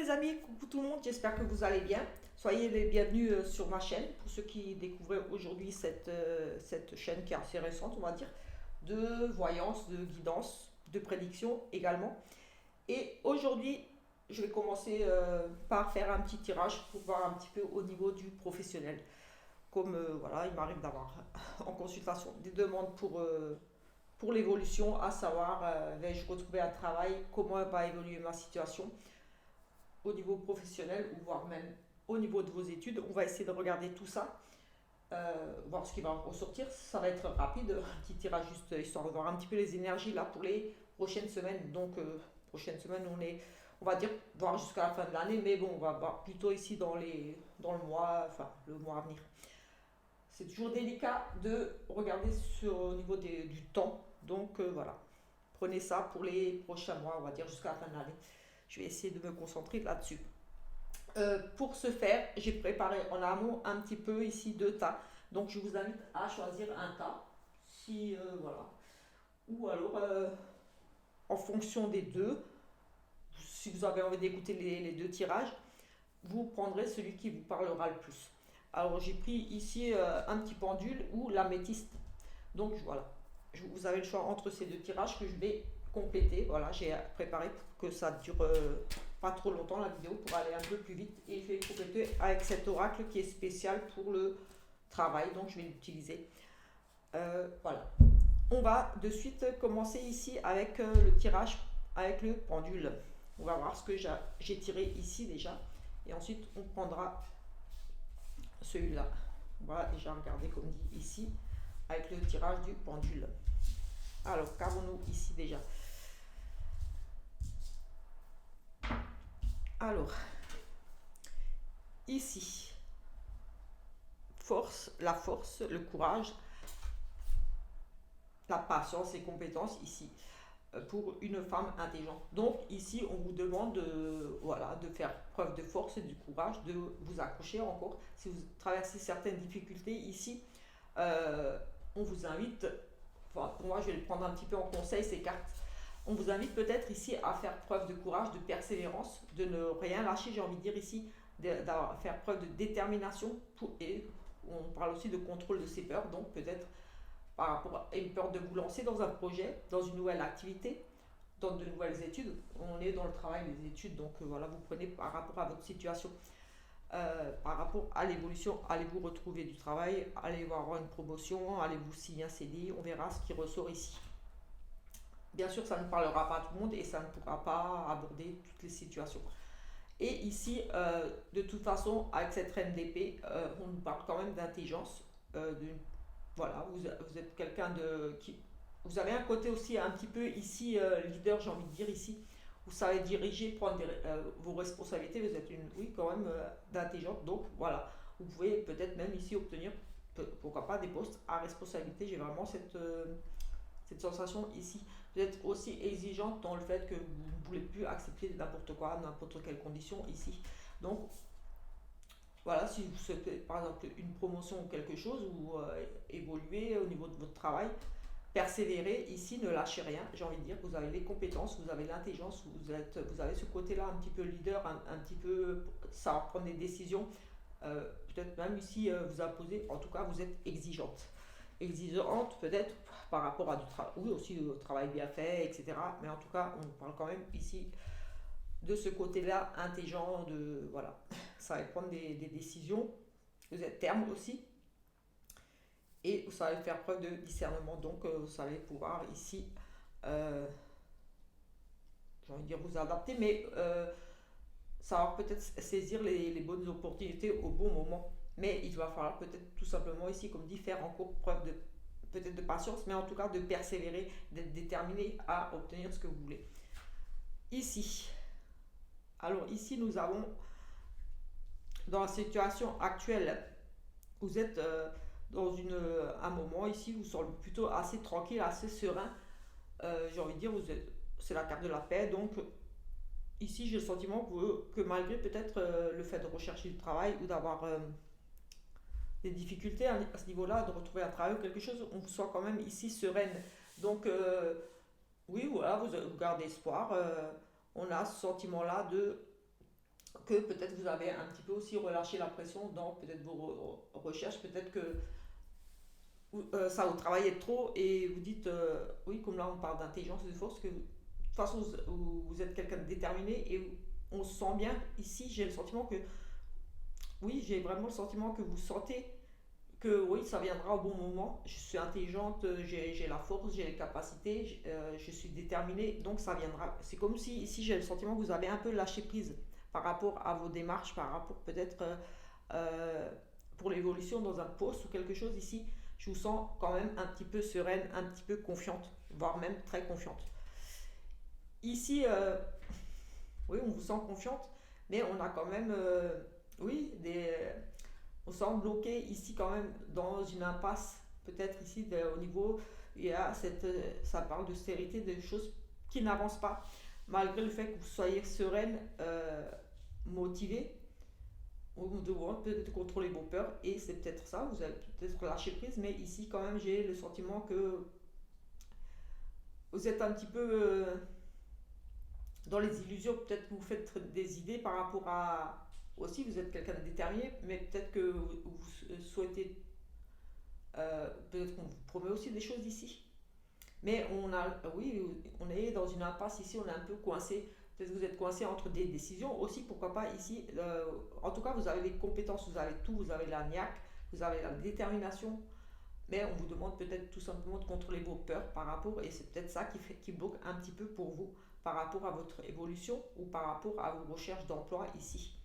les amis, coucou tout le monde, j'espère que vous allez bien. Soyez les bienvenus sur ma chaîne. Pour ceux qui découvrent aujourd'hui cette chaîne qui est assez récente, on va dire, de voyance, de guidance, de prédiction également. Et aujourd'hui, je vais commencer par faire un petit tirage pour voir un petit peu au niveau du professionnel. Comme voilà, il m'arrive d'avoir en consultation des demandes pour l'évolution, à savoir vais-je retrouver un travail, comment va évoluer ma situation au niveau professionnel ou voire même au niveau de vos études. On va essayer de regarder tout ça, voir ce qui va en ressortir. Ça va être rapide, un petit tirage juste histoire de voir un petit peu les énergies là pour les prochaines semaines. Donc, prochaines semaines, on va dire, voir jusqu'à la fin de l'année, mais bon, on va voir plutôt ici dans le mois, enfin, le mois à venir. C'est toujours délicat de regarder au niveau du temps. Donc, voilà. Prenez ça pour les prochains mois, on va dire jusqu'à la fin de l'année. Je vais essayer de me concentrer là-dessus. Pour ce faire, j'ai préparé en amont un petit peu ici deux tas. Donc je vous invite à choisir un tas, si voilà, ou alors en fonction des deux, si vous avez envie d'écouter les deux tirages, vous prendrez celui qui vous parlera le plus. Alors j'ai pris ici un petit pendule ou l'améthyste. Donc voilà, vous avez le choix entre ces deux tirages que je vais compléter. Voilà, j'ai préparé pour que ça dure pas trop longtemps la vidéo pour aller un peu plus vite. Et je vais compléter avec cet oracle qui est spécial pour le travail, donc je vais l'utiliser. Voilà. On va de suite commencer ici avec le tirage avec le pendule. On va voir ce que j'ai tiré ici déjà. Et ensuite, on prendra celui-là. On va déjà regarder comme dit ici avec le tirage du pendule. Alors, qu'avons-nous ici déjà? Alors, ici, la force, le courage, la patience et compétence ici pour une femme intelligente. Donc ici, on vous demande voilà, de faire preuve de force et du courage, de vous accrocher encore. Si vous traversez certaines difficultés ici, on vous invite, enfin, pour moi je vais le prendre un petit peu en conseil ces cartes, on vous invite peut-être ici à faire preuve de courage, de persévérance, de ne rien lâcher, j'ai envie de dire ici, de faire preuve de détermination et on parle aussi de contrôle de ses peurs, donc peut-être par rapport à une peur de vous lancer dans un projet, dans une nouvelle activité, dans de nouvelles études. On est dans le travail, les études, donc voilà, vous prenez par rapport à votre situation, par rapport à l'évolution, allez-vous retrouver du travail, allez-vous avoir une promotion, allez-vous signer un CDI, on verra ce qui ressort ici. Bien sûr, ça ne parlera pas à tout le monde et ça ne pourra pas aborder toutes les situations. Et ici, de toute façon, avec cette reine d'épée, on nous parle quand même d'intelligence, voilà, vous êtes quelqu'un qui... Vous avez un côté aussi un petit peu ici, leader, j'ai envie de dire ici. Vous savez diriger, prendre vos responsabilités. Vous êtes oui, quand même d'intelligente. Donc voilà, vous pouvez peut-être même ici obtenir, pourquoi pas, des postes à responsabilité. J'ai vraiment cette sensation ici. Vous êtes aussi exigeante dans le fait que vous ne voulez plus accepter n'importe quoi, n'importe quelle condition ici. Donc voilà, si vous souhaitez par exemple une promotion ou quelque chose, ou évoluer au niveau de votre travail, persévérez ici, ne lâchez rien. J'ai envie de dire que vous avez les compétences, vous avez l'intelligence, vous avez ce côté-là un petit peu leader, un petit peu savoir prendre des décisions. Peut-être même ici vous imposer, en tout cas vous êtes exigeante. Exigeante peut-être par rapport à du travail, oui aussi au travail bien fait, etc. Mais en tout cas, on parle quand même ici de ce côté-là intelligent, de voilà, ça va prendre des décisions. Vous êtes terme aussi et vous savez faire preuve de discernement. Donc vous savez pouvoir ici, j'ai envie de dire vous adapter, mais savoir peut-être saisir les bonnes opportunités au bon moment. Mais il va falloir peut-être tout simplement ici, comme dit, faire encore preuve de peut-être de patience, mais en tout cas de persévérer, d'être déterminé à obtenir ce que vous voulez. Ici, alors ici nous avons dans la situation actuelle, vous êtes dans un moment ici, vous semblez plutôt assez tranquille, assez serein. J'ai envie de dire, c'est la carte de la paix. Donc ici, j'ai le sentiment que malgré peut-être le fait de rechercher du travail ou d'avoir des difficultés à ce niveau-là, de retrouver un travail ou quelque chose, on soit quand même ici sereine. Donc oui, voilà, vous gardez espoir. On a ce sentiment-là de que peut-être vous avez un petit peu aussi relâché la pression dans peut-être vos recherches, peut-être que ça vous travaillez trop et vous dites, oui, comme là on parle d'intelligence et de force, que de toute façon vous êtes quelqu'un de déterminé et on se sent bien. Ici, j'ai le sentiment que, oui, j'ai vraiment le sentiment que vous sentez que oui, ça viendra au bon moment. Je suis intelligente, j'ai la force, j'ai les capacités, je suis déterminée, donc ça viendra. C'est comme si ici j'ai le sentiment que vous avez un peu lâché prise par rapport à vos démarches, par rapport peut-être euh, pour l'évolution dans un poste ou quelque chose ici. Je vous sens quand même un petit peu sereine, un petit peu confiante, voire même très confiante. Ici, oui, on vous sent confiante, mais on a quand même, oui, on semble bloqué ici quand même dans une impasse. Peut-être ici au niveau, il y a ça parle de stérilité, de choses qui n'avancent pas, malgré le fait que vous soyez sereine, motivée. Vous devez peut-être contrôler vos peurs et c'est peut-être ça, vous avez peut-être lâché prise, mais ici quand même j'ai le sentiment que vous êtes un petit peu dans les illusions, peut-être que vous faites des idées par rapport à... Aussi, vous êtes quelqu'un de déterminé, mais peut-être que vous souhaitez... peut-être qu'on vous promet aussi des choses ici. Mais on a, oui, on est dans une impasse ici, on est un peu coincé. Peut-être que vous êtes coincé entre des décisions aussi, pourquoi pas ici. En tout cas, vous avez les compétences, vous avez tout, vous avez la niaque, vous avez la détermination, mais on vous demande peut-être tout simplement de contrôler vos peurs par rapport, et c'est peut-être ça qui bloque un petit peu pour vous par rapport à votre évolution ou par rapport à vos recherches d'emploi ici,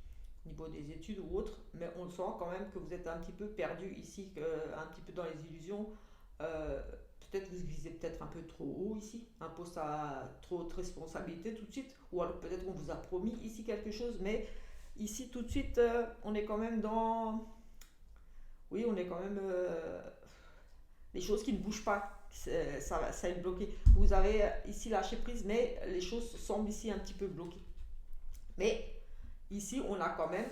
au niveau des études ou autres, mais on le sent quand même que vous êtes un petit peu perdu ici, un petit peu dans les illusions. Euh, Peut-être vous visez peut-être un peu trop haut ici, un poste à trop de responsabilité tout de suite, ou alors peut-être qu'on vous a promis ici quelque chose, mais ici tout de suite, on est quand même dans... Oui, on est quand même les choses qui ne bougent pas, ça est bloqué. Vous avez ici lâché prise, mais les choses semblent ici un petit peu bloquées. Mais ici, on a quand même,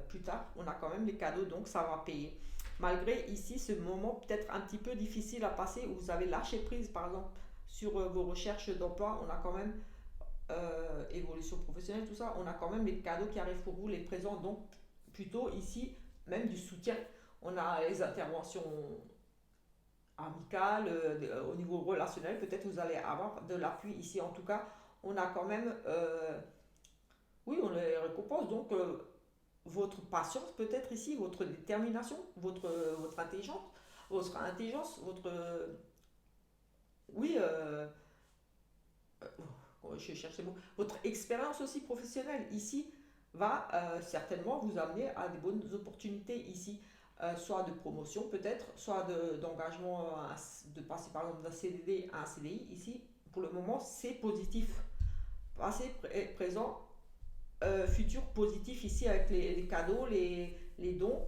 plus tard, on a quand même les cadeaux, donc ça va payer. Malgré ici ce moment peut-être un petit peu difficile à passer où vous avez lâché prise, par exemple, sur vos recherches d'emploi, on a quand même évolution professionnelle, tout ça, on a quand même les cadeaux qui arrivent pour vous, les présents, donc plutôt ici, même du soutien. On a les interventions amicales, au niveau relationnel, peut-être vous allez avoir de l'appui ici. En tout cas, on a quand même, oui, on les récompense. Donc, votre patience peut-être ici, votre détermination, votre intelligence, votre, oui, je cherche les mots, votre expérience aussi professionnelle ici va certainement vous amener à des bonnes opportunités ici, soit de promotion peut-être, soit d'engagement, de passer par exemple d'un CDD à un CDI. Ici, pour le moment, c'est positif. Passé, présent, futur positif ici avec les cadeaux, les dons,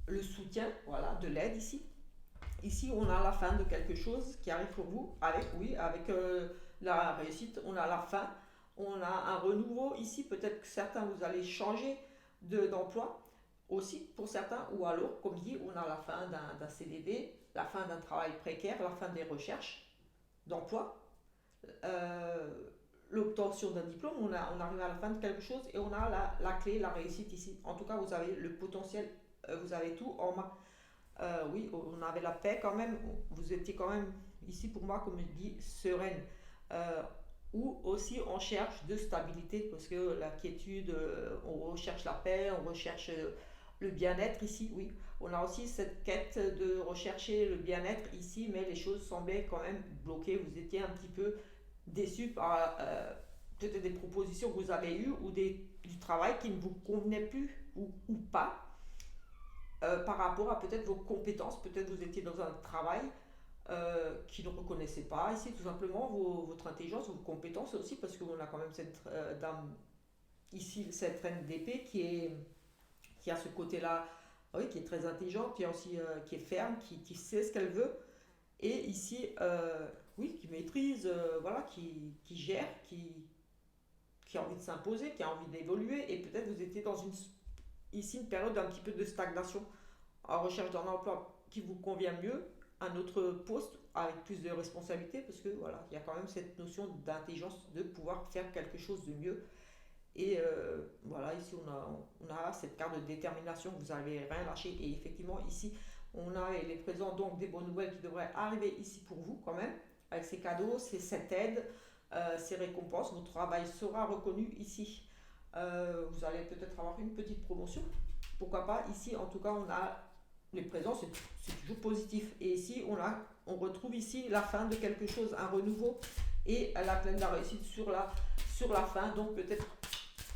le soutien, voilà, de l'aide ici. Ici, on a la fin de quelque chose qui arrive pour vous, avec, oui, avec la réussite, on a la fin, on a un renouveau ici, peut-être que certains, vous allez changer d'emploi, aussi pour certains, ou alors, comme dit, on a la fin d'un CDD, la fin d'un travail précaire, la fin des recherches d'emploi, euh, l'obtention d'un diplôme, on arrive à la fin de quelque chose et on a la clé, la réussite ici. En tout cas, vous avez le potentiel, vous avez tout en main. Oui, on avait la paix quand même. Vous étiez quand même ici pour moi, comme je dis, sereine. Euh, ou aussi on cherche de stabilité parce que la quiétude, on recherche la paix, on recherche le bien-être ici. Oui, on a aussi cette quête de rechercher le bien-être ici, mais les choses semblaient quand même bloquées. Vous étiez un petit peu déçu par peut-être des propositions que vous avez eues ou du travail qui ne vous convenait plus ou pas par rapport à peut-être vos compétences. Peut-être vous étiez dans un travail qui ne reconnaissait pas ici tout simplement votre intelligence, vos compétences aussi, parce qu'on a quand même cette dame ici, cette reine d'épée qui a ce côté-là, oui, qui est très intelligente, qui est aussi qui est ferme, qui sait ce qu'elle veut, et ici, oui, qui maîtrise, voilà, qui gère, qui a envie de s'imposer, qui a envie d'évoluer, et peut-être vous étiez dans ici une période un petit peu de stagnation en recherche d'un emploi qui vous convient mieux, un autre poste avec plus de responsabilités, parce que voilà, il y a quand même cette notion d'intelligence de pouvoir faire quelque chose de mieux. Et voilà, ici on a cette carte de détermination, vous n'avez rien lâché. Et effectivement, ici, on a les présents, donc des bonnes nouvelles qui devraient arriver ici pour vous quand même, avec ces cadeaux, cette aide, ces récompenses. Votre travail sera reconnu ici. Vous allez peut-être avoir une petite promotion. Pourquoi pas, ici en tout cas, on a les présents, c'est toujours positif. Et ici, on retrouve ici la fin de quelque chose, un renouveau et la pleine de la réussite sur la fin. Donc peut-être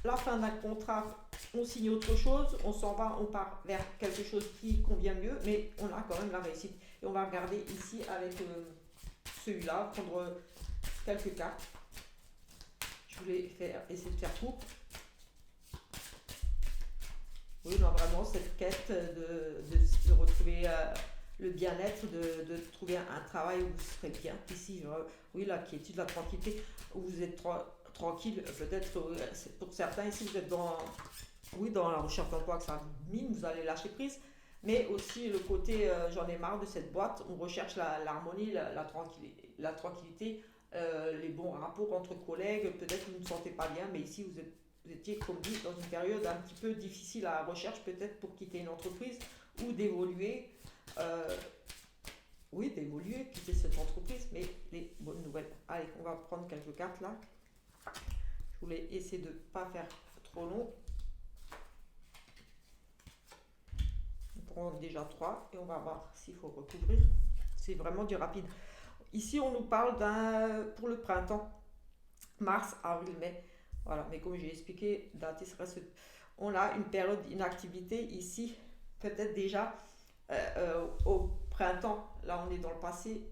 la fin d'un contrat, on signe autre chose, on s'en va, on part vers quelque chose qui convient mieux, mais on a quand même la réussite. Et on va regarder ici avec celui-là, prendre quelques cartes. Je voulais essayer de faire court. Oui, non, vraiment cette quête de retrouver le bien-être, de trouver un travail où vous serez bien. Ici, oui, la quiétude, la tranquillité, où vous êtes tranquille, peut-être pour certains ici, vous êtes dans la recherche d'emploi que ça vous mine, vous allez lâcher prise. Mais aussi le côté, j'en ai marre de cette boîte, on recherche l'harmonie, la tranquillité, les bons rapports entre collègues, peut-être que vous ne vous sentez pas bien, mais ici vous étiez, comme dit, dans une période un petit peu difficile à la recherche, peut-être pour quitter une entreprise ou d'évoluer. euh, oui, d'évoluer, quitter cette entreprise, mais les bonnes nouvelles. Allez, on va prendre quelques cartes là. Je voulais essayer de ne pas faire trop long. On prend déjà 3 et on va voir s'il faut recouvrir. C'est vraiment du rapide. Ici, on nous parle pour le printemps, mars, avril, mai. Voilà, mais comme j'ai expliqué, on a une période d'inactivité ici, peut-être déjà au printemps. Là, on est dans le passé,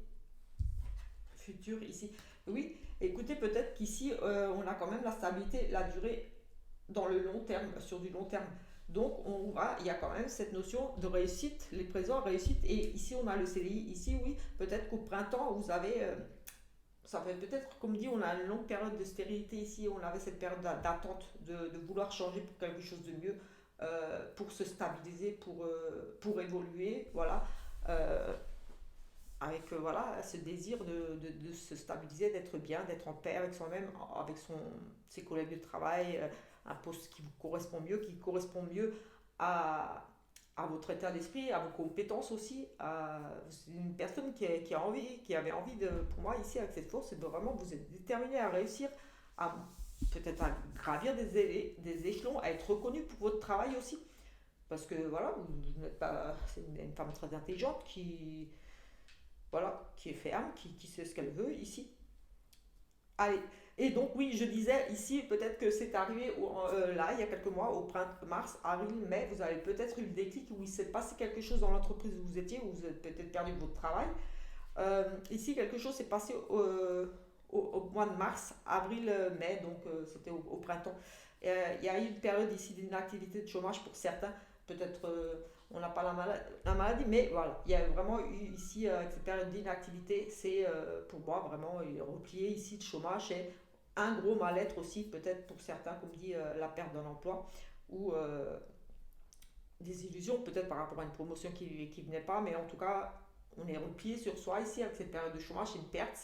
futur ici. Oui, écoutez, peut-être qu'ici, on a quand même la stabilité, la durée dans le long terme, sur du long terme. Donc, il y a quand même cette notion de réussite, les présents, réussite. Et ici, on a le CDI. Ici, oui, peut-être qu'au printemps, vous avez ça fait peut-être, comme dit, on a une longue période de stérilité ici, on avait cette période d'attente, de vouloir changer pour quelque chose de mieux, pour se stabiliser, pour évoluer, voilà. Euh, avec voilà, ce désir de se stabiliser, d'être bien, d'être en paix avec soi-même, avec ses collègues de travail, un poste qui vous correspond mieux, qui correspond mieux à, à votre état d'esprit, à vos compétences aussi. C'est une personne qui a envie, qui avait envie de, pour moi ici avec cette force, c'est de vraiment vous êtes déterminé à réussir, à peut-être à gravir des échelons, à être reconnu pour votre travail aussi. Parce que voilà, vous n'êtes pas, c'est une femme très intelligente qui est ferme, qui sait ce qu'elle veut ici. Allez. Et donc oui, je disais ici, peut-être que c'est arrivé là, il y a quelques mois, au printemps, mars, avril, mai, vous avez peut-être eu le déclic où il s'est passé quelque chose dans l'entreprise où vous étiez, où vous avez peut-être perdu votre travail. Ici, quelque chose s'est passé au mois de mars, avril, mai, donc c'était au printemps. Il y a eu une période ici d'inactivité, de chômage pour certains. Peut-être on n'a pas la maladie, mais voilà, il y a vraiment eu ici, avec cette période d'inactivité, c'est pour moi vraiment replié ici de chômage et un gros mal-être aussi, peut-être pour certains, comme dit, la perte d'un emploi ou des illusions, peut-être par rapport à une promotion qui venait pas, mais en tout cas, on est replié sur soi ici avec cette période de chômage. C'est une perte,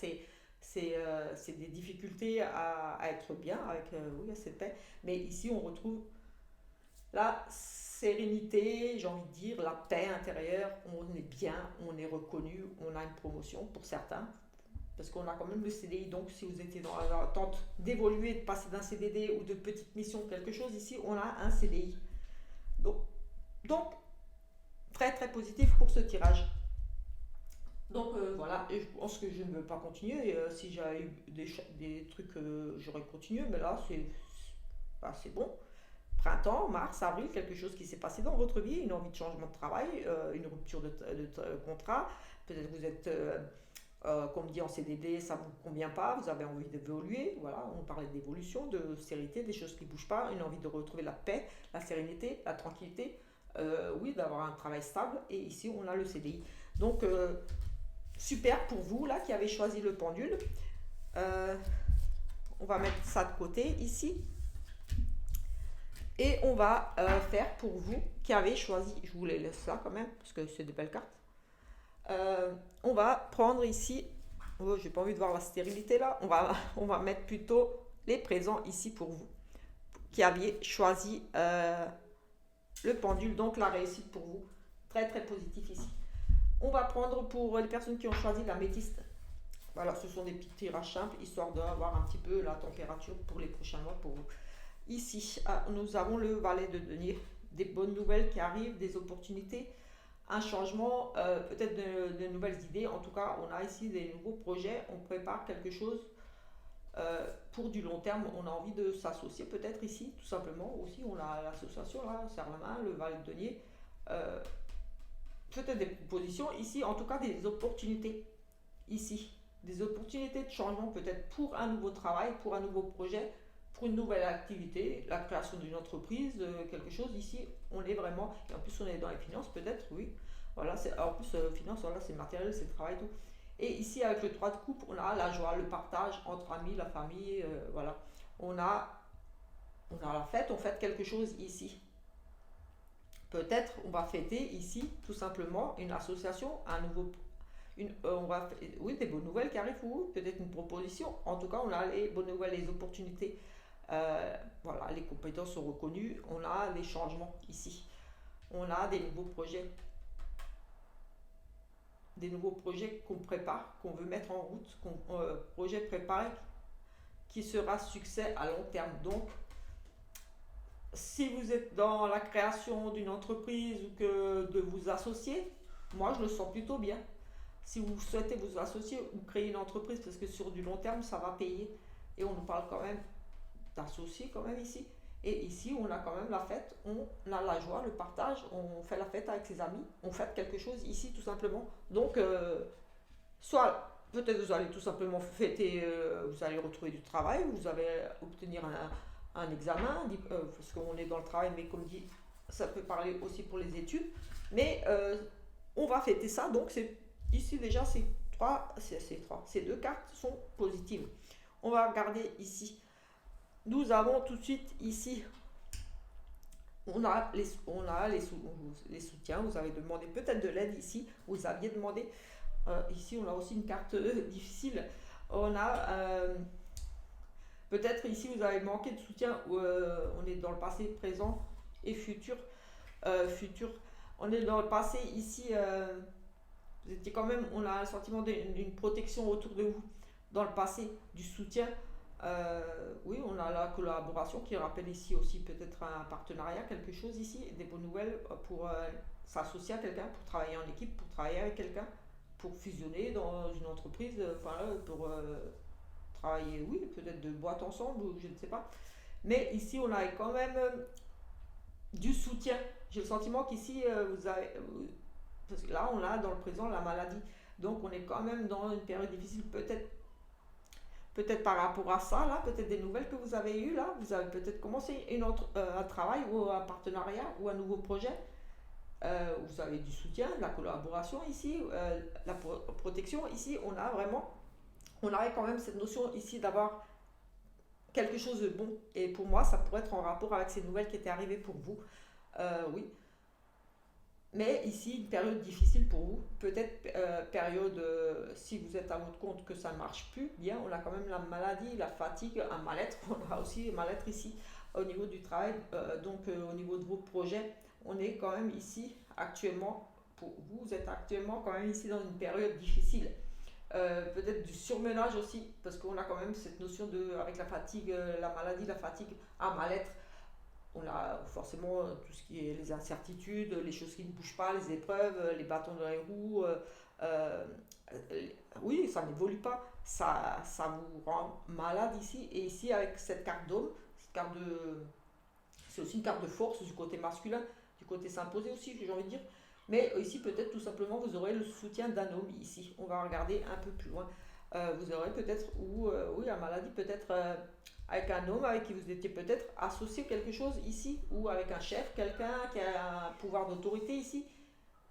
c'est des difficultés à être bien avec oui, à cette paix. Mais ici, on retrouve la sérénité, j'ai envie de dire, la paix intérieure. On est bien, on est reconnu, on a une promotion pour certains. Parce qu'on a quand même le CDI, donc si vous étiez dans l'attente d'évoluer, de passer d'un CDD ou de petite mission, quelque chose, ici on a un CDI. Donc, donc très très positif pour ce tirage. Donc voilà, et je pense que je ne veux pas continuer. Si j'avais eu des trucs, j'aurais continué, mais là c'est bon. Printemps, mars, avril, quelque chose qui s'est passé dans votre vie, une envie de changement de travail, une rupture de contrat. Peut-être que vous êtes, comme dit, en CDD, ça ne vous convient pas, vous avez envie d'évoluer. Voilà, on parlait d'évolution, de sérénité, des choses qui ne bougent pas, une envie de retrouver la paix, la sérénité, la tranquillité. Oui, d'avoir un travail stable. Et ici, on a le CDI. Donc, super pour vous, là, qui avez choisi le pendule. Euh, on va mettre ça de côté, ici. Et on va faire pour vous qui avez choisi, je vous les laisse là quand même, parce que c'est des belles cartes. On va prendre ici, oh, j'ai pas envie de voir la stérilité là, on va mettre plutôt les présents ici pour vous, qui aviez choisi le pendule, donc la réussite pour vous. Très très positif ici. On va prendre pour les personnes qui ont choisi la métiste. Voilà, ce sont des petits tirages simples, histoire d'avoir un petit peu la température pour les prochains mois pour vous. Ici, nous avons le valet de denier. Des bonnes nouvelles qui arrivent, des opportunités, un changement, peut-être de nouvelles idées. En tout cas, on a ici des nouveaux projets, on prépare quelque chose pour du long terme. On a envie de s'associer peut-être ici, tout simplement. Aussi, on a l'association, là, Serre-la-Main, le valet de denier. Peut-être des propositions ici, en tout cas des opportunités ici. Des opportunités de changement peut-être pour un nouveau travail, pour un nouveau projet, pour une nouvelle activité, la création d'une entreprise, quelque chose. Ici, on est vraiment, et en plus on est dans les finances peut-être, oui. Voilà, en plus, finance, voilà, c'est matériel, c'est le travail, tout. Et ici, avec le 3 de coupe, on a la joie, le partage entre amis, la famille, voilà. On a la fête, on fête quelque chose ici. Peut-être on va fêter ici, tout simplement, une association, un nouveau oui, des bonnes nouvelles qui arrivent ou peut-être une proposition. En tout cas, on a les bonnes nouvelles, les opportunités. Voilà, les compétences sont reconnues. On a les changements ici. On a des nouveaux projets qu'on prépare, qu'on veut mettre en route, projet préparé qui sera succès à long terme. Donc, si vous êtes dans la création d'une entreprise ou que de vous associer, moi je le sens plutôt bien. Si vous souhaitez vous associer ou créer une entreprise, parce que sur du long terme, ça va payer. Et on nous parle quand même d'associer quand même ici. Et ici, on a quand même la fête, on a la joie, le partage, on fait la fête avec ses amis, on fête quelque chose ici tout simplement. Donc, soit peut-être vous allez tout simplement fêter, vous allez retrouver du travail, vous allez obtenir un examen, parce qu'on est dans le travail, mais comme dit, ça peut parler aussi pour les études. Mais on va fêter ça, donc c'est ici déjà ces deux cartes sont positives. On va regarder ici. Nous avons tout de suite ici, on a les soutiens. Vous avez demandé peut-être de l'aide ici. Vous aviez demandé. Ici, on a aussi une carte difficile. On a peut-être ici, vous avez manqué de soutien. On est dans le passé, présent et futur. Futur. On est dans le passé ici. Vous étiez quand même, on a un sentiment d'une protection autour de vous dans le passé, du soutien. Oui, on a la collaboration qui rappelle ici aussi peut-être un partenariat, quelque chose ici, des bonnes nouvelles pour s'associer à quelqu'un, pour travailler en équipe, pour travailler avec quelqu'un, pour fusionner dans une entreprise, pour travailler, oui, peut-être de boîte ensemble, ou je ne sais pas. Mais ici, on a quand même du soutien. J'ai le sentiment qu'ici, vous avez parce que là, on a dans le présent la maladie. Donc, on est quand même dans une période difficile, peut-être par rapport à ça, là, peut-être des nouvelles que vous avez eues, là. Vous avez peut-être commencé un travail ou un partenariat ou un nouveau projet. Vous avez du soutien, de la collaboration ici, la protection. Ici, on a quand même cette notion ici d'avoir quelque chose de bon. Et pour moi, ça pourrait être en rapport avec ces nouvelles qui étaient arrivées pour vous. Oui. Mais ici, une période difficile pour vous, peut-être période, si vous êtes à votre compte, que ça ne marche plus bien, on a quand même la maladie, la fatigue, un mal-être, on a aussi un mal-être ici au niveau du travail, donc au niveau de vos projets, on est quand même ici actuellement, pour vous, vous êtes actuellement quand même ici dans une période difficile. Peut-être du surmenage aussi, parce qu'on a quand même cette notion avec la fatigue, la maladie, la fatigue, un mal-être. On a forcément tout ce qui est les incertitudes, les choses qui ne bougent pas, les épreuves, les bâtons dans les roues. Euh, oui, ça n'évolue pas. Ça vous rend malade ici. Et ici, avec cette carte d'homme, c'est aussi une carte de force du côté masculin, du côté s'imposer aussi, j'ai envie de dire. Mais ici, peut-être tout simplement, vous aurez le soutien d'un homme ici. On va regarder un peu plus loin. Vous aurez peut-être, oui, la maladie peut-être avec un homme avec qui vous étiez peut-être associé quelque chose ici, ou avec un chef, quelqu'un qui a un pouvoir d'autorité ici.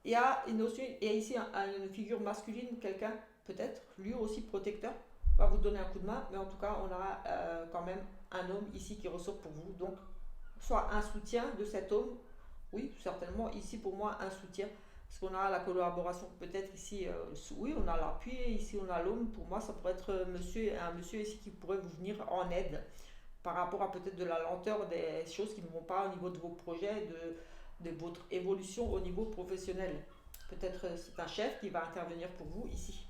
Il y a ici une figure masculine, quelqu'un peut-être, lui aussi protecteur, va vous donner un coup de main, mais en tout cas, on a quand même un homme ici qui ressort pour vous. Donc, soit un soutien de cet homme, oui, certainement, ici pour moi, un soutien. Parce qu'on a la collaboration, peut-être ici, oui, on a l'appui, ici on a l'homme. Pour moi, ça pourrait être un monsieur ici qui pourrait vous venir en aide. par rapport à peut-être de la lenteur des choses qui ne vont pas au niveau de vos projets, de votre évolution au niveau professionnel. Peut-être c'est un chef qui va intervenir pour vous ici.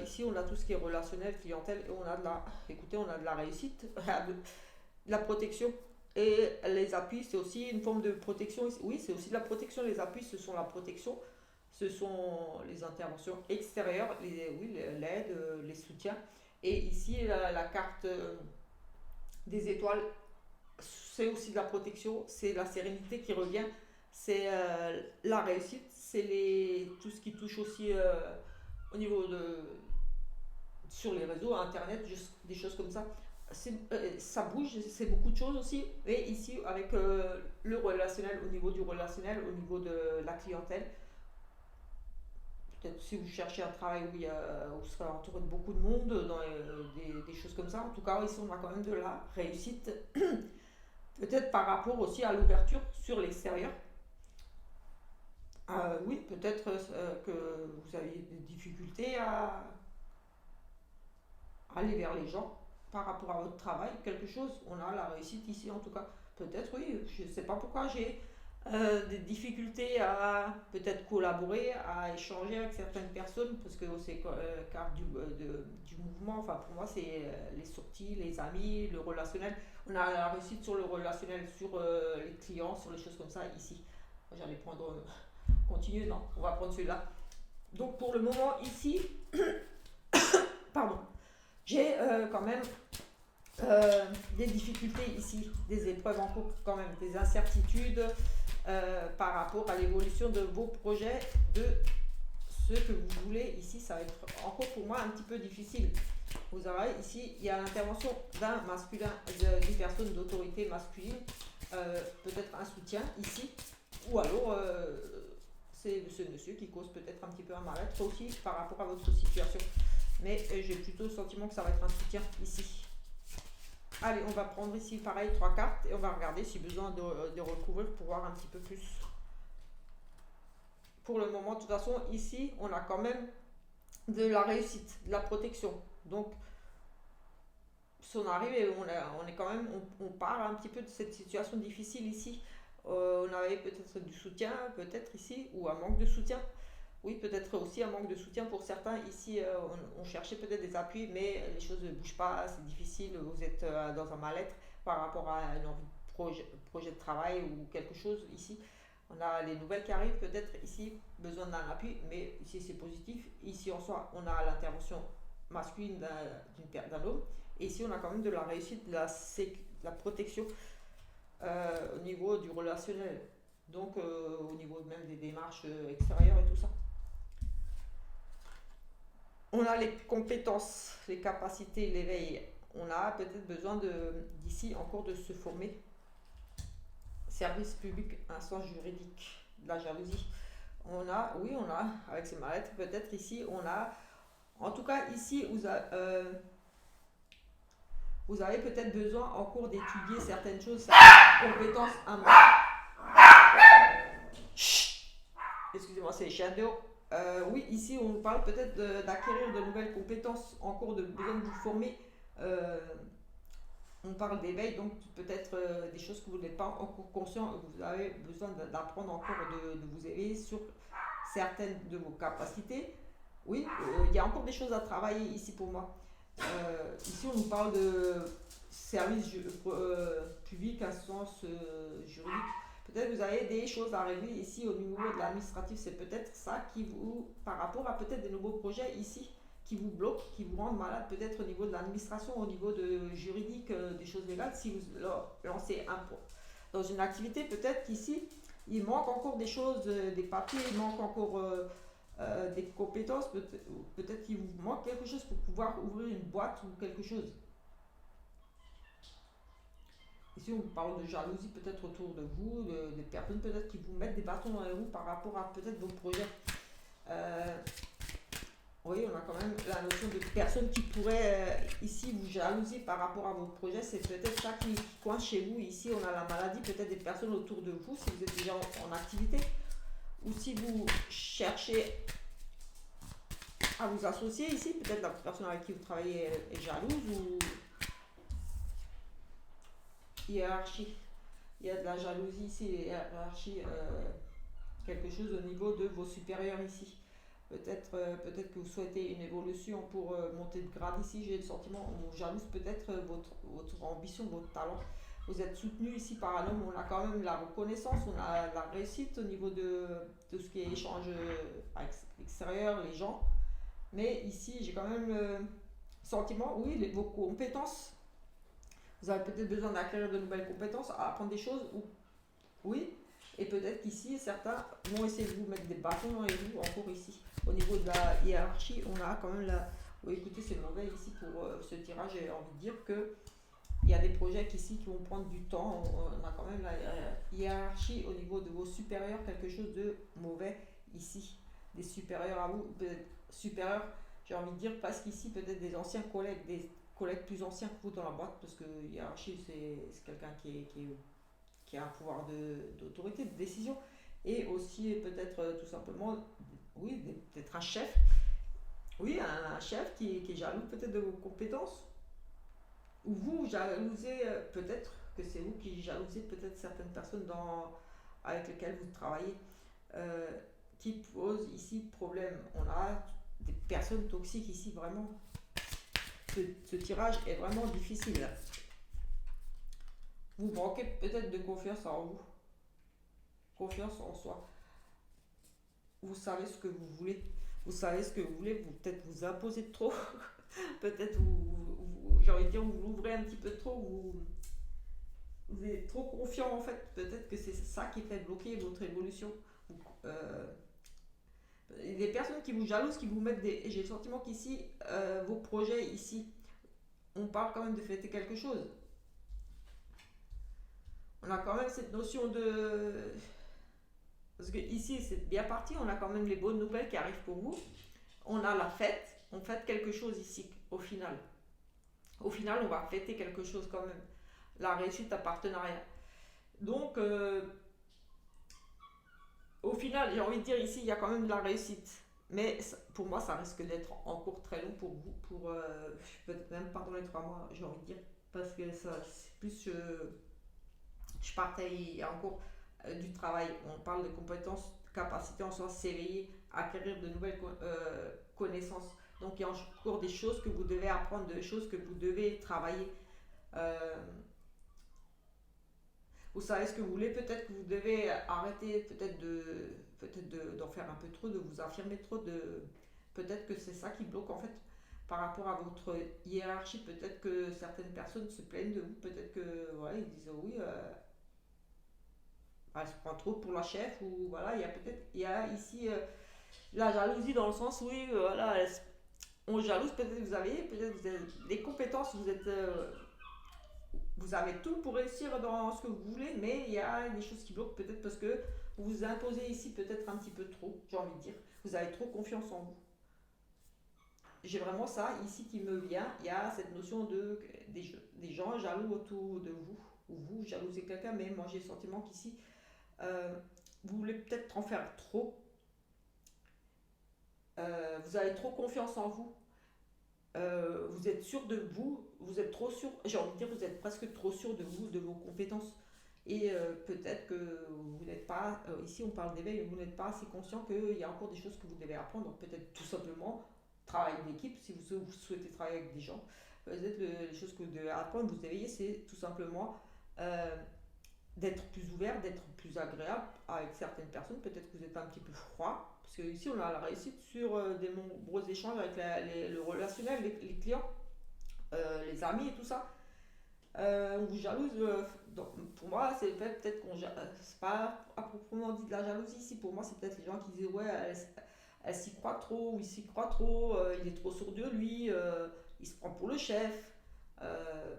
Ici, on a tout ce qui est relationnel, clientèle, et on a de la réussite, de la protection. Et les appuis, c'est aussi une forme de protection. Oui, c'est aussi de la protection. Les appuis, ce sont la protection. Ce sont les interventions extérieures, oui, l'aide, les soutiens. Et ici, la carte des étoiles, c'est aussi de la protection. C'est la sérénité qui revient. C'est la réussite. C'est tout ce qui touche aussi au niveau de sur les réseaux, internet, juste des choses comme ça. Ça bouge, c'est beaucoup de choses aussi. Et ici, avec le relationnel, au niveau du relationnel, au niveau de la clientèle, peut-être si vous cherchez un travail où vous serez entouré de beaucoup de monde, dans des choses comme ça. En tout cas, ici, on a quand même de la réussite. Peut-être par rapport aussi à l'ouverture sur l'extérieur. Oui, peut-être que vous avez des difficultés à aller vers les gens par rapport à votre travail, quelque chose. On a la réussite ici en tout cas. Peut-être oui, je ne sais pas pourquoi j'ai des difficultés à peut-être collaborer, à échanger avec certaines personnes, parce que c'est car du mouvement, enfin pour moi c'est les sorties, les amis, le relationnel. On a la réussite sur le relationnel, sur les clients, sur les choses comme ça ici. J'allais prendre, continuer, non, on va prendre celui-là. Donc pour le moment ici, pardon, j'ai quand même des difficultés ici, des épreuves en cours quand même, des incertitudes par rapport à l'évolution de vos projets, de ce que vous voulez. Ici, ça va être encore pour moi un petit peu difficile. Vous avez ici, il y a l'intervention d'un masculin, d'une personne d'autorité masculine, peut-être un soutien ici, ou alors c'est ce monsieur qui cause peut-être un petit peu un mal-être aussi par rapport à votre situation. Mais j'ai plutôt le sentiment que ça va être un soutien ici. Allez, on va prendre ici pareil 3 cartes et on va regarder si besoin de recouvrir pour voir un petit peu plus. Pour le moment, de toute façon, ici, on a quand même de la réussite, de la protection. Donc, si on arrive et on est quand même, on part un petit peu de cette situation difficile ici. On avait peut-être du soutien, peut-être ici, ou un manque de soutien. Oui, peut-être aussi un manque de soutien pour certains. Ici, on cherchait peut-être des appuis, mais les choses ne bougent pas, c'est difficile. Vous êtes dans un mal-être par rapport à un envie de projet de travail ou quelque chose ici. On a les nouvelles qui arrivent, peut-être ici, besoin d'un appui, mais ici c'est positif. Ici en soi, on a l'intervention masculine d'un homme. Et ici, on a quand même de la réussite, de la protection au niveau du relationnel. Donc, au niveau même des démarches extérieures et tout ça. On a les compétences, les capacités, l'éveil. On a peut-être besoin d'ici encore de se former. Service public, instance juridique, de la jalousie. On a, avec ces mal-être, peut-être ici, on a, en tout cas ici, vous avez peut-être besoin en cours d'étudier certaines choses, certaines compétences à excusez-moi, c'est les chiens dehors. Oui, ici on parle peut-être d'acquérir de nouvelles compétences en cours de besoin de vous former. On parle d'éveil, donc peut-être des choses que vous n'êtes pas encore conscient, vous avez besoin d'apprendre encore de vous éveiller sur certaines de vos capacités. Oui, il y a encore des choses à travailler ici pour moi. Ici on nous parle de service public, instance juridique. Peut-être que vous avez des choses à régler ici au niveau de l'administratif. C'est peut-être ça qui vous, par rapport à peut-être des nouveaux projets ici, qui vous bloquent, qui vous rendent malade, peut-être au niveau de l'administration, au niveau de juridique, des choses légales. Si vous lancez dans une activité, peut-être qu'ici, il manque encore des choses, des papiers, il manque encore des compétences. Peut-être qu'il vous manque quelque chose pour pouvoir ouvrir une boîte ou quelque chose. Ici, on parle de jalousie peut-être autour de vous, des personnes peut-être qui vous mettent des bâtons dans les roues par rapport à peut-être vos projets. Oui, on a quand même la notion de personnes qui pourraient ici vous jalouser par rapport à vos projets. C'est peut-être ça qui coince chez vous. Ici, on a la maladie, peut-être des personnes autour de vous, si vous êtes déjà en activité. Ou si vous cherchez à vous associer ici, peut-être la personne avec qui vous travaillez est jalouse ou hiérarchie. Il y a de la jalousie ici, hiérarchie, quelque chose au niveau de vos supérieurs ici. Peut-être que vous souhaitez une évolution pour monter de grade ici. J'ai le sentiment, on jalouse peut-être votre ambition, votre talent. Vous êtes soutenu ici par un homme, on a quand même la reconnaissance, on a la réussite au niveau de ce qui est échange à l'extérieur, les gens. Mais ici, j'ai quand même le sentiment, oui, vos compétences. Vous avez peut-être besoin d'acquérir de nouvelles compétences, apprendre des choses, ou oui. Et peut-être qu'ici, certains vont essayer de vous mettre des bâtons dans les roues, encore ici. Au niveau de la hiérarchie, on a quand même la. Oui, écoutez, c'est mauvais ici pour ce tirage. J'ai envie de dire que il y a des projets ici qui vont prendre du temps. On a quand même la hiérarchie au niveau de vos supérieurs, quelque chose de mauvais ici. Des supérieurs à vous, supérieurs, j'ai envie de dire, parce qu'ici, peut-être des collègues plus anciens que vous dans la boîte, parce que hiérarchie, c'est quelqu'un qui a un pouvoir d'autorité, de décision. Et aussi, peut-être tout simplement, oui, peut-être un chef. Oui, un chef qui est jaloux peut-être de vos compétences. Ou vous jalousez, peut-être que c'est vous qui jalousez peut-être certaines personnes avec lesquelles vous travaillez, euh, qui posent ici problème. On a des personnes toxiques ici, vraiment. Ce tirage est vraiment difficile. Vous manquez peut-être de confiance en vous, confiance en soi. Vous savez ce que vous voulez. Vous savez ce que vous voulez, vous peut-être vous imposez trop. Peut-être j'ai envie de dire, vous l'ouvrez un petit peu trop, vous êtes trop confiant en fait. Peut-être que c'est ça qui fait bloquer votre évolution. Euh, les personnes qui vous jalousent, qui vous mettent des. J'ai le sentiment qu'ici, vos projets ici, on parle quand même de fêter quelque chose. On a quand même cette notion de. Parce que ici, c'est bien parti, on a quand même les bonnes nouvelles qui arrivent pour vous. On a la fête, on fête quelque chose ici, au final. Au final, on va fêter quelque chose quand même. La réussite à partenariat. Donc, au final, j'ai envie de dire ici, il y a quand même de la réussite. Mais pour moi, ça risque d'être encore très long pour vous, pour peut-être même pas dans les 3 mois, j'ai envie de dire. Parce que ça, c'est plus. Je partais, il y a encore du travail. On parle de compétences, capacités en soi, s'éveiller, acquérir de nouvelles connaissances. Donc il y a encore des choses que vous devez apprendre, des choses que vous devez travailler. Euh, vous savez ce que vous voulez, peut-être que vous devez arrêter d'en faire un peu trop, de vous affirmer trop, peut-être que c'est ça qui bloque en fait par rapport à votre hiérarchie. Peut-être que certaines personnes se plaignent de vous, peut-être que voilà, ils disent oui, elle se prend trop pour la chef, ou voilà, il y a ici la jalousie dans le sens où oui, voilà, on jalouse, peut-être que vous avez des compétences, vous avez tout pour réussir dans ce que vous voulez, mais il y a des choses qui bloquent peut-être parce que vous vous imposez ici peut-être un petit peu trop, j'ai envie de dire. Vous avez trop confiance en vous. J'ai vraiment ça ici qui me vient. Il y a cette notion des gens jaloux autour de vous, ou vous jalousez quelqu'un, mais moi j'ai le sentiment qu'ici, euh, vous voulez peut-être en faire trop. Vous avez trop confiance en vous. Vous êtes sûr de vous, vous êtes trop sûr, j'ai envie de dire, vous êtes presque trop sûr de vous, de vos compétences. Et peut-être que vous n'êtes pas, ici on parle d'éveil, vous n'êtes pas assez conscient qu'il y a encore des choses que vous devez apprendre. Donc peut-être tout simplement travail d'équipe, si vous souhaitez travailler avec des gens. Peut-être les choses que vous devez apprendre, vous éveiller, c'est tout simplement euh, d'être plus ouvert, d'être plus agréable avec certaines personnes. Peut-être que vous êtes un petit peu froid, parce que ici on a la réussite sur des nombreux échanges avec le relationnel, les clients, les amis et tout ça. On vous jalouse. Pour moi, c'est peut-être c'est pas à proprement dit de la jalousie ici. Pour moi, c'est peut-être les gens qui disent ouais, elle s'y croit trop, ou il s'y croit trop, il est trop sûr de lui, il se prend pour le chef. Euh,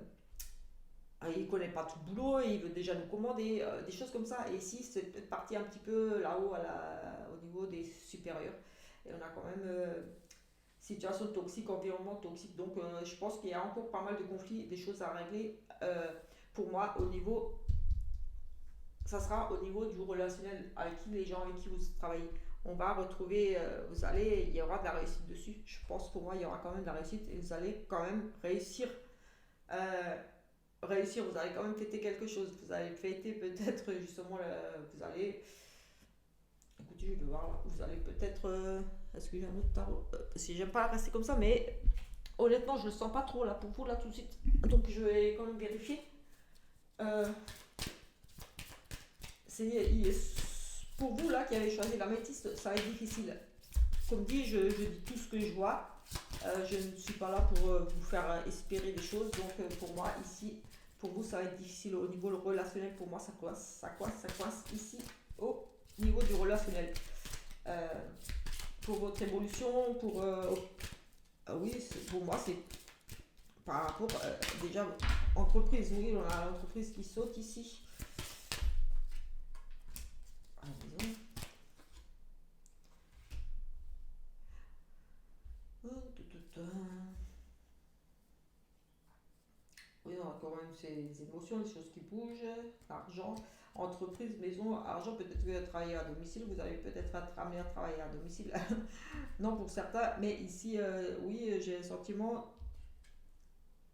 il connaît pas tout le boulot et il veut déjà nous commander, des choses comme ça. Et ici, c'est peut-être parti un petit peu là-haut au niveau des supérieurs. Et on a quand même situation toxique, environnement toxique. Donc je pense qu'il y a encore pas mal de conflits et des choses à régler. Pour moi, ça sera au niveau du relationnel avec les gens avec qui vous travaillez. On va retrouver, il y aura de la réussite dessus. Je pense pour moi, il y aura quand même de la réussite et vous allez quand même réussir. Euh, réussir, vous allez quand même fêter quelque chose. Vous allez fêter peut-être justement, vous allez, écoutez, je vais voir là, vous allez peut-être, est-ce que j'ai un autre tarot? Si j'aime pas rester comme ça, mais honnêtement, je le sens pas trop là pour vous là tout de suite. Donc je vais quand même vérifier. Euh, pour vous là qui avez choisi la métisse, ça va être difficile. Comme dit, je dis tout ce que je vois. Je ne suis pas là pour vous faire espérer des choses. Donc pour moi ici, pour vous, ça va être difficile au niveau relationnel. Pour moi, ça coince, ça coince, ça coince ici au niveau du relationnel. Euh, pour votre évolution, oui, pour moi, c'est par rapport déjà entreprise. Oui, on a l'entreprise qui saute ici. À la maison. Oui, on a quand même ces émotions, les choses qui bougent, argent, entreprise, maison, argent, peut-être que vous allez travailler à domicile, vous allez peut-être être amené à travailler à domicile. Non, pour certains, mais ici, oui, j'ai le sentiment,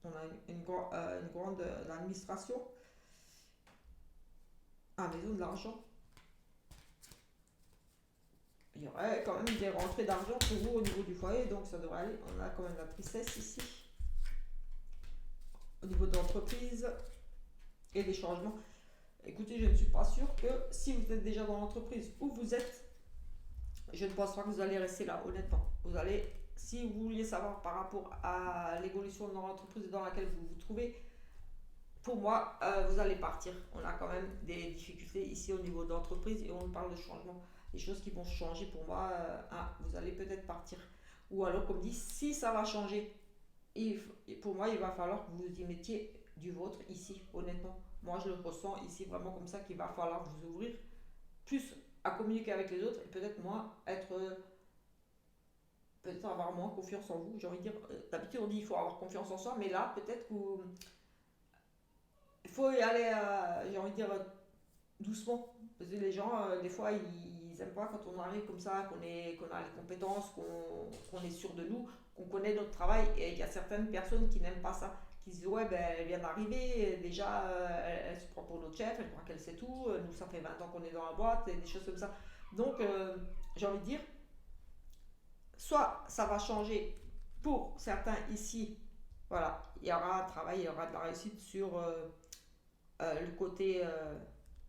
on a une grande l'administration, à la maison de l'argent. Il y aurait quand même des rentrées d'argent pour vous au niveau du foyer, donc ça devrait aller. On a quand même la tristesse ici, au niveau de l'entreprise et des changements. Écoutez, je ne suis pas sûre que si vous êtes déjà dans l'entreprise où vous êtes, je ne pense pas que vous allez rester là, honnêtement. Vous allez, si vous vouliez savoir par rapport à l'évolution dans l'entreprise dans laquelle vous vous trouvez, pour moi, vous allez partir. On a quand même des difficultés ici au niveau de l'entreprise et on parle de changement. Les choses qui vont changer pour moi, vous allez peut-être partir. Ou alors, comme dit, si ça va changer, pour moi, il va falloir que vous y mettiez du vôtre ici, honnêtement. Moi, je le ressens ici vraiment comme ça qu'il va falloir vous ouvrir plus à communiquer avec les autres et peut-être moins être. Peut-être avoir moins confiance en vous. J'ai envie de dire, d'habitude on dit qu'il faut avoir confiance en soi, mais là, peut-être il faut y aller, j'ai envie de dire, doucement. Parce que les gens, des fois, ils aiment pas quand on arrive comme ça, qu'on a les compétences, qu'on est sûr de nous, qu'on connaît notre travail. Et il y a certaines personnes qui n'aiment pas ça. Qui se disent, ouais, ben, elle vient d'arriver, déjà, elle se prend pour notre chef, elle croit qu'elle sait tout. Nous, ça fait 20 ans qu'on est dans la boîte, et des choses comme ça. Donc, j'ai envie de dire, soit ça va changer pour certains ici, voilà, il y aura un travail, il y aura de la réussite sur le côté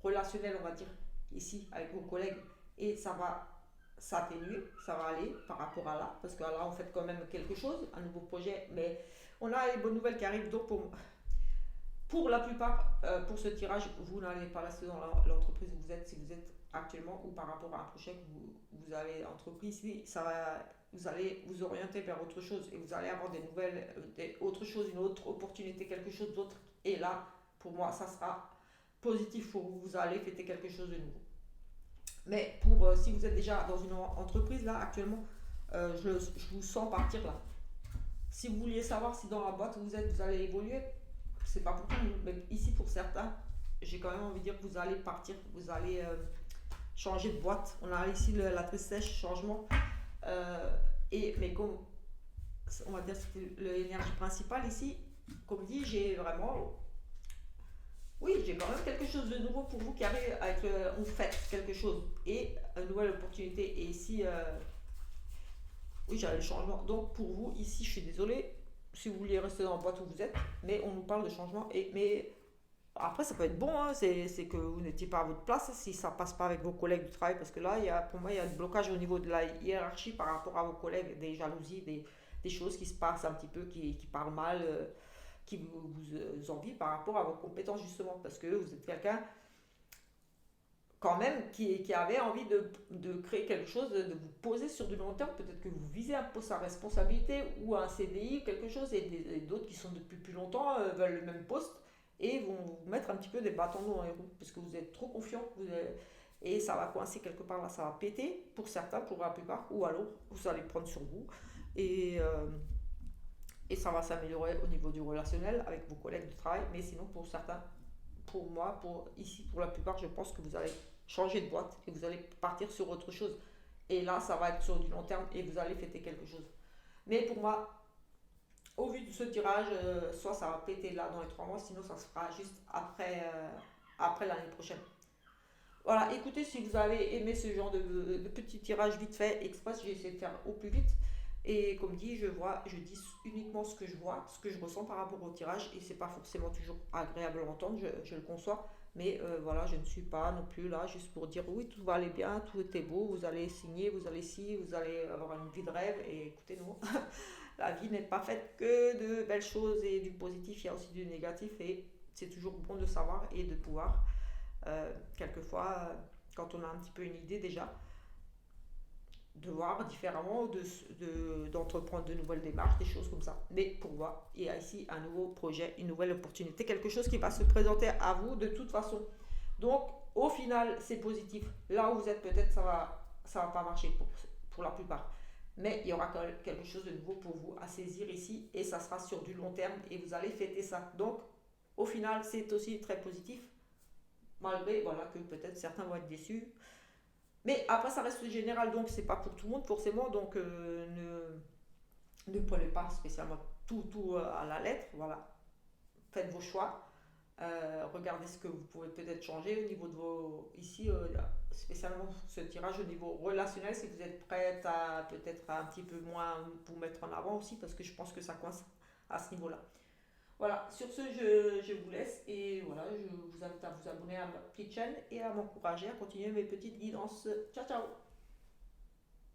relationnel, on va dire, ici, avec vos collègues, et ça va s'atténuer, ça va aller par rapport à là, parce que là, on fait quand même quelque chose, un nouveau projet, mais on a les bonnes nouvelles qui arrivent, donc pour la plupart, pour ce tirage, vous n'allez pas rester dans l'entreprise où vous êtes, si vous êtes actuellement, ou par rapport à un projet que vous avez entrepris ici, ça va, vous allez vous orienter vers autre chose et vous allez avoir des nouvelles, autre chose, une autre opportunité, quelque chose d'autre. Et là, pour moi, ça sera positif pour vous, vous allez fêter quelque chose de nouveau. Mais si vous êtes déjà dans une entreprise là actuellement, je vous sens partir là. Si vous vouliez savoir si dans la boîte où vous êtes, vous allez évoluer, c'est pas pour tout le monde, mais ici pour certains, j'ai quand même envie de dire que vous allez partir, vous allez changer de boîte. On a ici la tristesse, changement. Mais comme on va dire c'était l'énergie principale ici, comme dit, j'ai vraiment. Oui, j'ai quand même quelque chose de nouveau pour vous qui arrive avec on fait quelque chose et une nouvelle opportunité. Et ici, oui, j'ai le changement. Donc pour vous, ici, je suis désolée si vous vouliez rester dans la boîte où vous êtes, mais on nous parle de changement. Mais après, ça peut être bon, hein, c'est que vous n'étiez pas à votre place si ça passe pas avec vos collègues du travail, parce que là, pour moi, il y a un blocage au niveau de la hiérarchie par rapport à vos collègues, des jalousies, des choses qui se passent un petit peu, qui parlent mal, qui vous envient par rapport à vos compétences, justement, parce que vous êtes quelqu'un quand même qui avait envie de créer quelque chose, de vous poser sur du long terme. Peut-être que vous visez un poste à responsabilité ou un CDI, quelque chose, et d'autres qui sont depuis plus longtemps veulent le même poste et vont vous mettre un petit peu des bâtons dans les roues parce que vous êtes trop confiant. Et ça va coincer quelque part là, ça va péter pour certains, pour la plupart, ou alors vous allez prendre sur vous et, euh, et ça va s'améliorer au niveau du relationnel avec vos collègues de travail. Mais sinon, pour certains, pour moi, pour la plupart, je pense que vous allez changer de boîte et vous allez partir sur autre chose. Et là, ça va être sur du long terme et vous allez fêter quelque chose. Mais pour moi, Au vu de ce tirage, soit ça va péter là dans les 3 mois, sinon ça se fera juste après l'année prochaine. Voilà, écoutez, si vous avez aimé ce genre de petit tirage vite fait, express, j'ai essayé de faire au plus vite. Et comme dit, je dis uniquement ce que je vois, ce que je ressens par rapport au tirage, et c'est pas forcément toujours agréable à entendre, je le conçois. Mais voilà, je ne suis pas non plus là juste pour dire oui, tout va aller bien, tout était beau, vous allez signer, vous allez ci, vous allez avoir une vie de rêve. Et écoutez, non, la vie n'est pas faite que de belles choses et du positif, il y a aussi du négatif, et c'est toujours bon de savoir et de pouvoir quelquefois, quand on a un petit peu une idée déjà, de voir différemment, d'entreprendre de nouvelles démarches, des choses comme ça. Mais pour moi, il y a ici un nouveau projet, une nouvelle opportunité, quelque chose qui va se présenter à vous de toute façon. Donc, au final, c'est positif. Là où vous êtes, peut-être, ça va pas marcher pour la plupart. Mais il y aura quand même quelque chose de nouveau pour vous à saisir ici, et ça sera sur du long terme et vous allez fêter ça. Donc, au final, c'est aussi très positif, malgré voilà, que peut-être certains vont être déçus. Mais après, ça reste général, donc c'est pas pour tout le monde forcément. Donc ne prenez pas spécialement tout à la lettre. Voilà, faites vos choix. Regardez ce que vous pouvez peut-être changer au niveau de vos. Ici, spécialement ce tirage au niveau relationnel, si vous êtes prête à peut-être un petit peu moins vous mettre en avant aussi, parce que je pense que ça coince à ce niveau-là. Voilà, sur ce, je vous laisse et voilà, je vous invite à vous abonner à ma petite chaîne et à m'encourager à continuer mes petites guidances. Ciao, ciao!